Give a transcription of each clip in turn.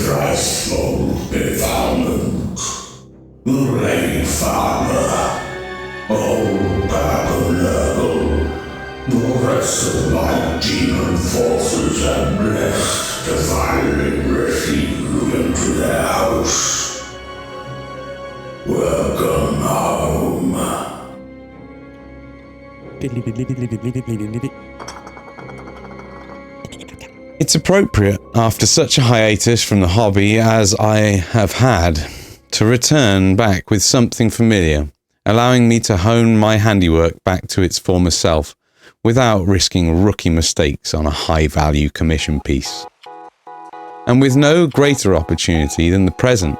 stressful bevalment. Rain farmer, old Babernurgle, the rest of my demon forces are blessed to finally receive you into their house. Welcome home. It's appropriate, after such a hiatus from the hobby as I have had, to return back with something familiar, allowing me to hone my handiwork back to its former self, without risking rookie mistakes on a high-value commission piece. And with no greater opportunity than the present,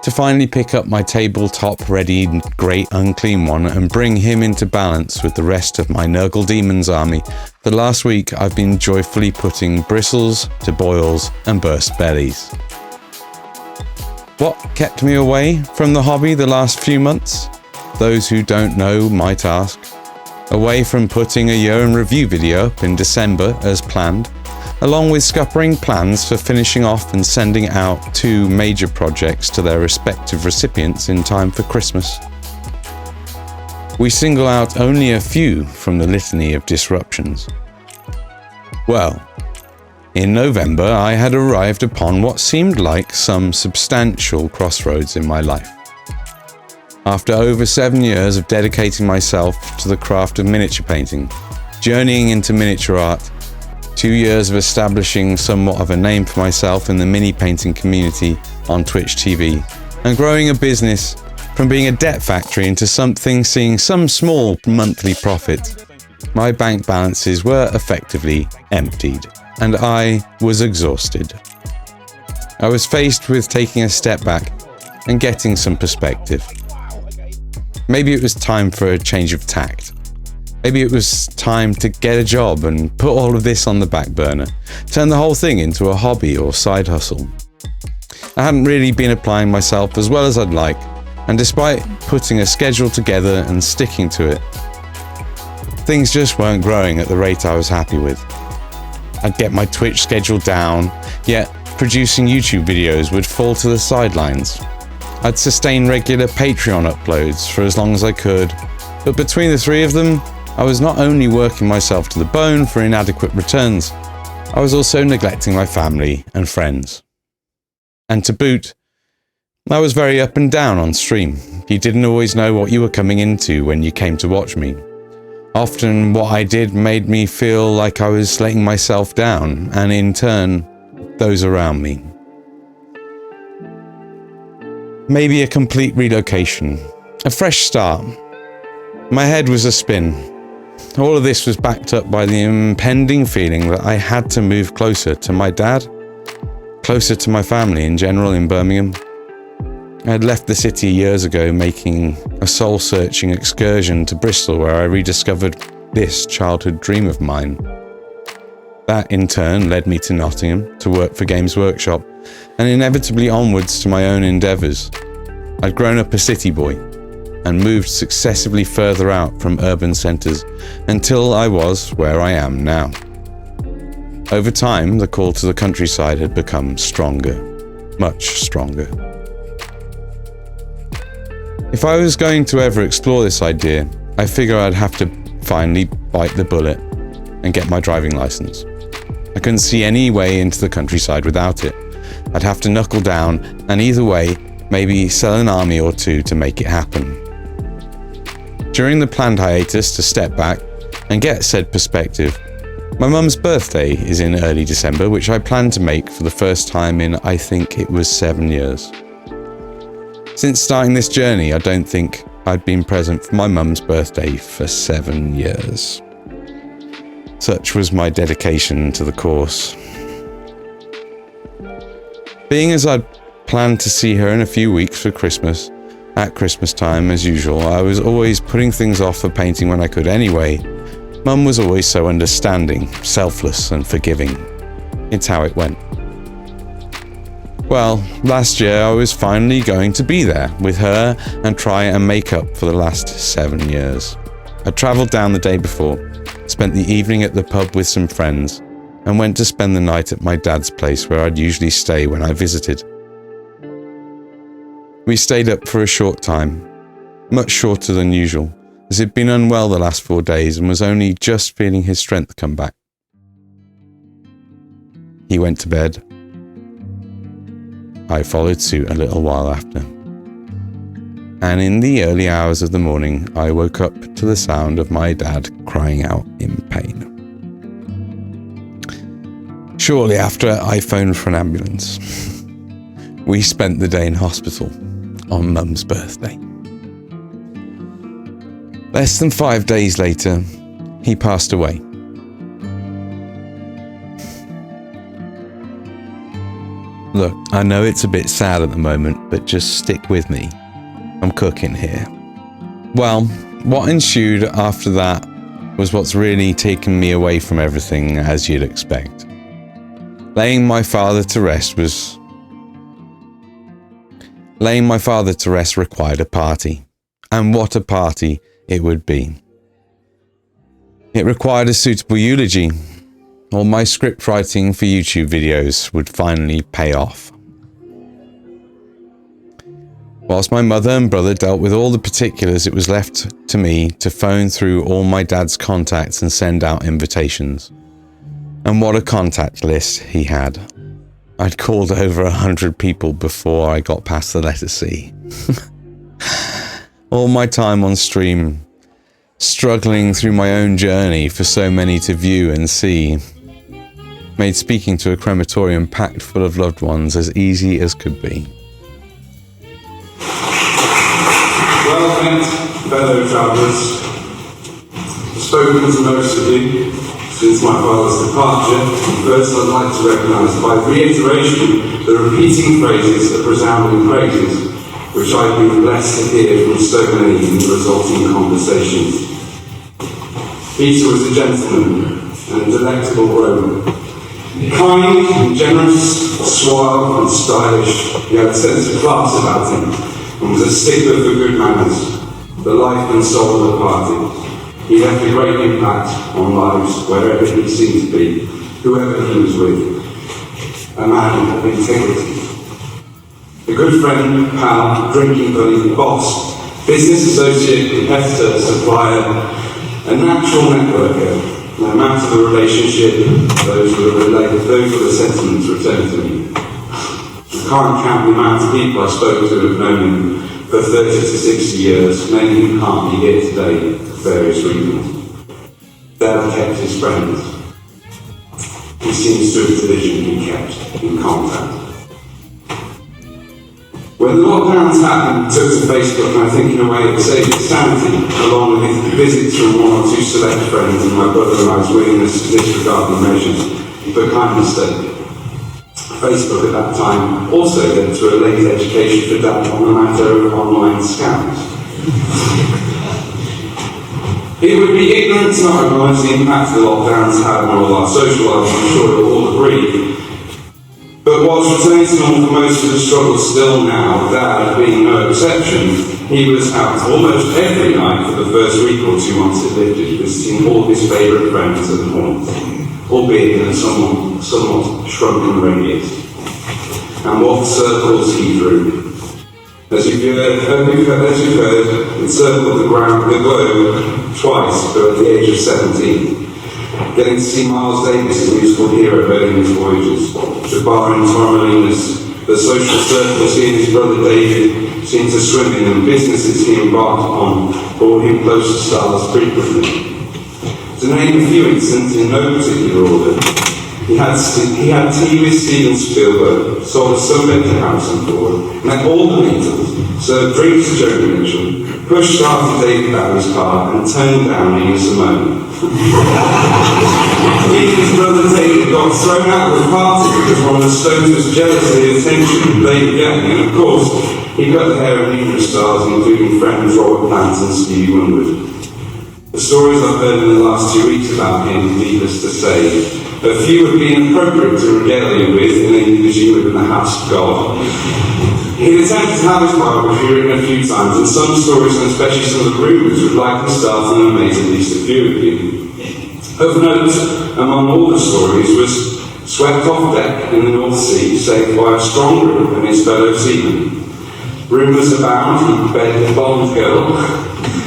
to finally pick up my tabletop-ready great unclean one and bring him into balance with the rest of my Nurgle Demons army, the last week I've been joyfully putting bristles to boils and burst bellies. What kept me away from the hobby the last few months? Those who don't know might ask. Away from putting a year in review video up in December as planned, along with scuppering plans for finishing off and sending out 2 major projects to their respective recipients in time for Christmas. We single out only a few from the litany of disruptions. Well, in November I had arrived upon what seemed like some substantial crossroads in my life. After over 7 years of dedicating myself to the craft of miniature painting, journeying into miniature art, 2 years of establishing somewhat of a name for myself in the mini painting community on Twitch TV, and growing a business from being a debt factory into something seeing some small monthly profit, my bank balances were effectively emptied, and I was exhausted. I was faced with taking a step back and getting some perspective. Maybe it was time for a change of tact. Maybe it was time to get a job and put all of this on the back burner, turn the whole thing into a hobby or side hustle. I hadn't really been applying myself as well as I'd like, and despite putting a schedule together and sticking to it, things just weren't growing at the rate I was happy with. I'd get my Twitch schedule down, yet producing YouTube videos would fall to the sidelines. I'd sustain regular Patreon uploads for as long as I could, but between the 3 of them, I was not only working myself to the bone for inadequate returns, I was also neglecting my family and friends. And to boot, I was very up and down on stream. You didn't always know what you were coming into when you came to watch me. Often what I did made me feel like I was letting myself down, and in turn, those around me. Maybe a complete relocation, a fresh start. My head was a spin. All of this was backed up by the impending feeling that I had to move closer to my dad, closer to my family in general in Birmingham. I had left the city years ago, making a soul-searching excursion to Bristol where I rediscovered this childhood dream of mine. That in turn led me to Nottingham to work for Games Workshop, and inevitably onwards to my own endeavours. I'd grown up a city boy and moved successively further out from urban centres until I was where I am now. Over time, the call to the countryside had become stronger, much stronger. If I was going to ever explore this idea, I figure I'd have to finally bite the bullet and get my driving licence. I couldn't see any way into the countryside without it. I'd have to knuckle down, and either way, maybe sell an army or 2 to make it happen. During the planned hiatus to step back and get said perspective, my mum's birthday is in early December, which I plan to make for the first time in, I think it was 7 years. Since starting this journey, I don't think I'd been present for my mum's birthday for 7 years. Such was my dedication to the course. Being as I'd planned to see her in a few weeks for Christmas, at Christmas time as usual, I was always putting things off for painting when I could anyway. Mum was always so understanding, selfless and forgiving. It's how it went. Well, last year I was finally going to be there with her and try and make up for the last 7 years. I travelled down the day before, spent the evening at the pub with some friends, and went to spend the night at my dad's place where I'd usually stay when I visited. We stayed up for a short time, much shorter than usual, as he'd been unwell the last 4 days and was only just feeling his strength come back. He went to bed. I followed suit a little while after. And in the early hours of the morning, I woke up to the sound of my dad crying out in pain. Shortly after, I phoned for an ambulance. We spent the day in hospital on Mum's birthday. Less than 5 days later, he passed away. Look, I know it's a bit sad at the moment, but just stick with me. I'm cooking here. Well, what ensued after that was what's really taken me away from everything, as you'd expect. Laying my father to rest required a party. And what a party it would be. It required a suitable eulogy. All my script writing for YouTube videos would finally pay off. Whilst my mother and brother dealt with all the particulars, it was left to me to phone through all my dad's contacts and send out invitations. And what a contact list he had. I'd called over 100 people before I got past the letter C. All my time on stream, struggling through my own journey for so many to view and see, made speaking to a crematorium packed full of loved ones as easy as could be. Well met, fellow travellers. I've spoken to most of you since my father's departure. First, I'd like to recognise by reiteration the repeating phrases, the resounding praises, which I've been blessed to hear from so many in the resulting conversations. Peter was a gentleman and a delectable rogue. Kind and generous, suave and stylish, he had a sense of class about him and was a stickler for good manners, the life and soul of the party. He left a great impact on lives wherever he seemed to be, whoever he was with. A man of integrity. A good friend, pal, drinking buddy, boss, business associate, competitor, supplier, a natural networker. No matter the relationship, those were the sentiments returned to me. I can't count the amount of people I spoke to have known him for 30 to 60 years, many who can't be here today for various reasons. Dad kept his friends. He seems to have diligently kept in contact. When the lockdowns happened, I took to Facebook and I think in a way it saved its sanity, along with visits from one or two select friends and my brother and I's willingness to disregard the measures for kind mistake. Facebook at that time also led to a late education for Dad on the matter of online scams. It would be ignorant to not recognise the impact the lockdowns had on all our social lives, I'm sure you'll all agree. But whilst returning to normal for most of the struggle still now, Dad being no exception, he was out almost every night for the first week or 2 months it lifted, visiting all his favourite friends and haunts, albeit in a somewhat shrunken radius. And what circles he drew. As you've heard, it circled the globe twice, but at the age of 17. Getting to see Miles Davis, a musical hero, early in his voyages, the bar in Torremolinos, the social circles he and his brother David seemed to swim in, and businesses he embarked upon brought him close to stars frequently. To name a few instances in no particular order, he had tea with Steven Spielberg, sold a sunbed to Harrison Ford, met all the Beatles, served drinks to Joni Mitchell, pushed after David Bowie's car, and turned down Nina Simone. He and his brother David got thrown out of the party because one of the Stones was jealous of the attention they were getting, and of course, he cut the hair of numerous stars, including friends Robert Plant and Stevie Wonder. The stories I've heard in the last 2 weeks about him, needless to say, a few would be inappropriate to regale you with in an eulogy within the house of God. He attempted to have his biography written a few times, and some stories, and especially some of the rumours, would likely start and amaze at least a few of you. Of note, among all the stories, was swept off deck in the North Sea, saved by a strong group and his fellow seamen. Rumours abound he begged a Bond girl.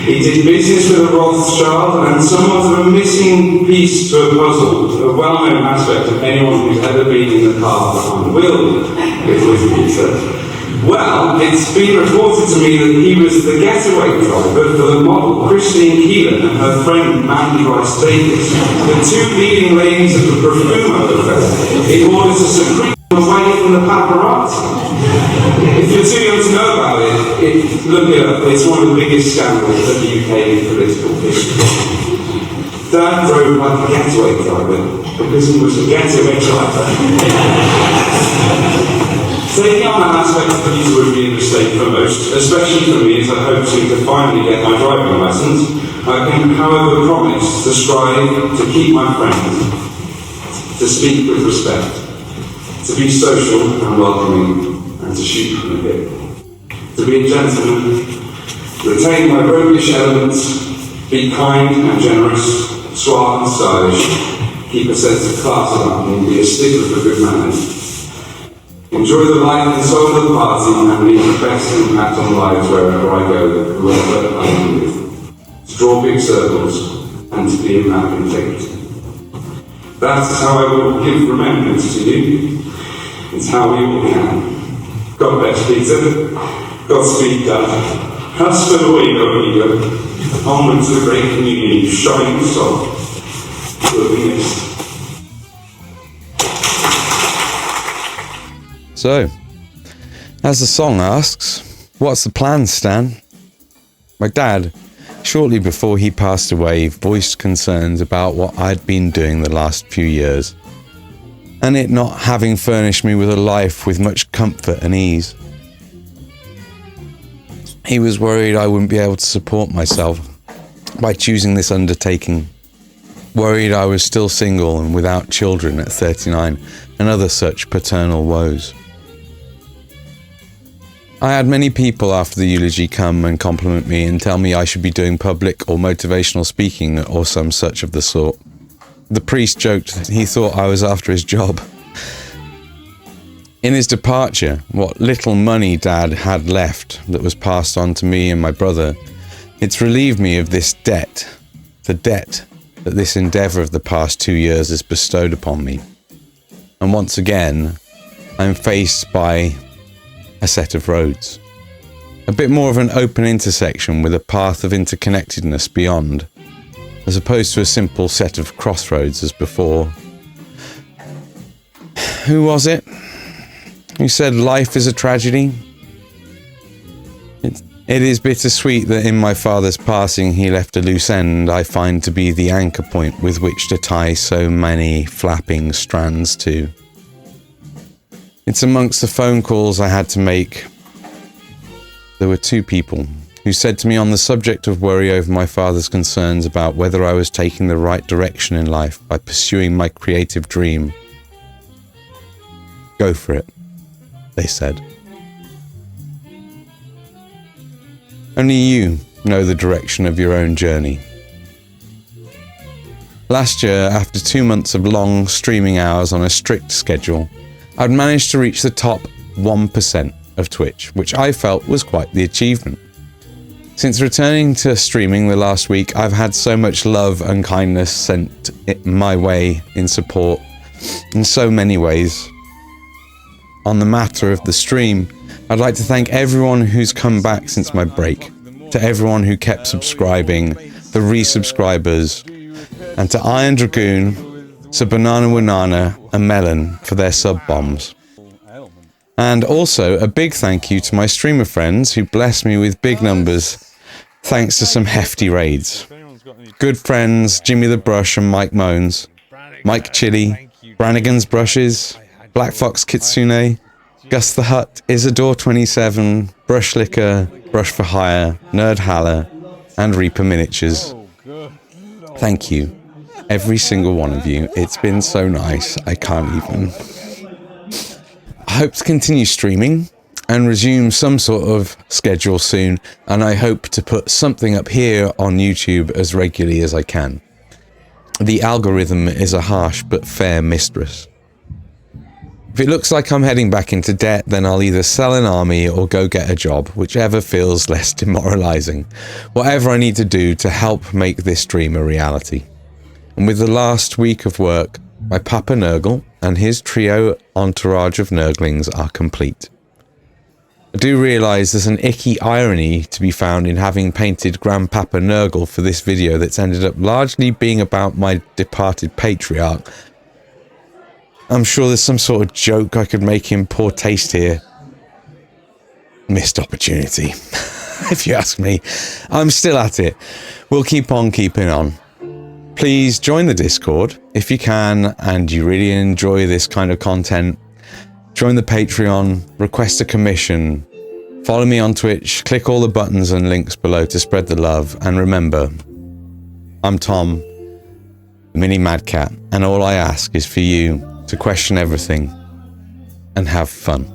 He did business with a Rothschild, and somewhat of a missing piece to a puzzle, a well-known aspect of anyone who's ever been in the car behind the wheel with Peter. Well, it's been reported to me that he was the getaway driver for the model Christine Keelan and her friend Mandy Rice Davis, the two leading ladies of the Profumo Festival, in order to secrete them away from the paparazzi. If you're too young to know about it, look it up. It's one of the biggest scandals of the UK political history. Dad drove like a getaway driver because he was a getaway driver. Taking on that aspect of Peter would be a mistake for most, especially for me as I hope soon to finally get my driving licence. I can, however, promise to strive to keep my friends, to speak with respect, to be social and welcoming, and to shoot from the hip. To be a gentleman, retain my roguish elements, be kind and generous, suave and stylish, keep a sense of class about me, and be a stickler for good manners. Enjoy the life and soul of the party and leave the best impact on lives wherever I go, whoever I am with. To draw big circles and to be a map in fate. That is how I will give remembrance to you. It's how we all can. God bless Peter. Godspeed, Dad. Hasta luego, amigo. Onward to the great community, shining soul. Will be missed. So, as the song asks, what's the plan, Stan? My dad, shortly before he passed away, voiced concerns about what I'd been doing the last few years, and it not having furnished me with a life with much comfort and ease. He was worried I wouldn't be able to support myself by choosing this undertaking, worried I was still single and without children at 39, and other such paternal woes. I had many people after the eulogy come and compliment me and tell me I should be doing public or motivational speaking or some such of the sort. The priest joked that he thought I was after his job. In his departure, what little money Dad had left that was passed on to me and my brother, it's relieved me of this debt, the debt that this endeavour of the past 2 years has bestowed upon me. And once again, I'm faced by a set of roads. A bit more of an open intersection with a path of interconnectedness beyond, as opposed to a simple set of crossroads as before. Who was it who said life is a tragedy? It is bittersweet that in my father's passing he left a loose end I find to be the anchor point with which to tie so many flapping strands to. It's amongst the phone calls I had to make. There were 2 people who said to me on the subject of worry over my father's concerns about whether I was taking the right direction in life by pursuing my creative dream. Go for it, they said. Only you know the direction of your own journey. Last year, after 2 months of long streaming hours on a strict schedule, I'd managed to reach the top 1% of Twitch, which I felt was quite the achievement. Since returning to streaming the last week, I've had so much love and kindness sent my way in support in so many ways. On the matter of the stream, I'd like to thank everyone who's come back since my break, to everyone who kept subscribing, the resubscribers, and to Iron Dragoon, to Banana Wanana and Melon for their sub-bombs. And also a big thank you to my streamer friends who blessed me with big numbers thanks to some hefty raids. Good friends Jimmy the Brush and Mike Moans, Mike Chili, Brannigan's Brushes, Black Fox Kitsune, Gus the Hut, Isadore27, Brush Liquor, Brush for Hire, Nerd Haller, and Reaper Miniatures. Thank you. Every single one of you. It's been so nice. I can't even. I hope to continue streaming and resume some sort of schedule soon, and I hope to put something up here on YouTube as regularly as I can. The algorithm is a harsh but fair mistress. If it looks like I'm heading back into debt, then I'll either sell an army or go get a job, whichever feels less demoralizing. Whatever I need to do to help make this dream a reality. And with the last week of work, my Papa Nurgle and his trio entourage of Nurglings are complete. I do realise there's an icky irony to be found in having painted Grandpapa Nurgle for this video that's ended up largely being about my departed patriarch. I'm sure there's some sort of joke I could make in poor taste here. Missed opportunity, if you ask me. I'm still at it. We'll keep on keeping on. Please join the Discord if you can and you really enjoy this kind of content. Join the Patreon, request a commission, follow me on Twitch, click all the buttons and links below to spread the love. And remember, I'm Tom, the Mini Mad Cat, and all I ask is for you to question everything and have fun.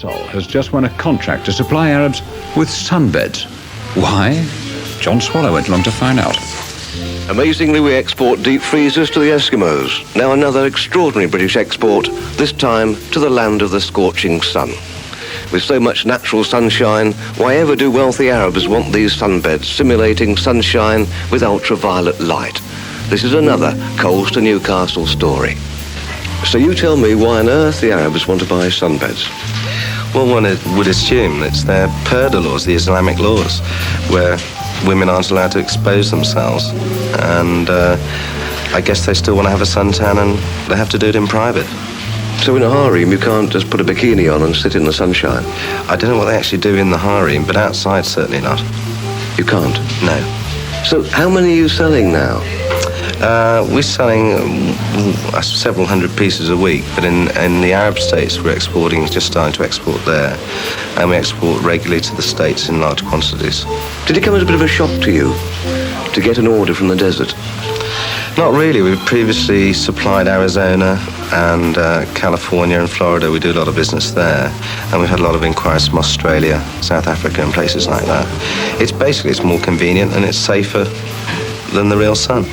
Sol has just won a contract to supply Arabs with sunbeds. Why? John Swallow went along to find out. Amazingly, we export deep freezers to the Eskimos. Now another extraordinary British export, this time to the land of the scorching sun. With so much natural sunshine, why ever do wealthy Arabs want these sunbeds simulating sunshine with ultraviolet light? this is another Coals to Newcastle story. So you tell me why on earth the Arabs want to buy sunbeds. Well, one would assume it's their Purdah laws, the Islamic laws, where women aren't allowed to expose themselves. And I guess they still want to have a suntan, and they have to do it in private. So in a harem, you can't just put a bikini on and sit in the sunshine? I don't know what they actually do in the harem, but outside, certainly not. You can't? No. So how many are you selling now? We're selling several hundred pieces a week, but in the Arab states, we're exporting, just starting to export there, and we export regularly to the States in large quantities. Did it come as a bit of a shock to you to get an order from the desert? Not really. We've previously supplied Arizona and California and Florida. We do a lot of business there, and we've had a lot of inquiries from Australia, South Africa, and places like that. It's more convenient and it's safer than the real sun.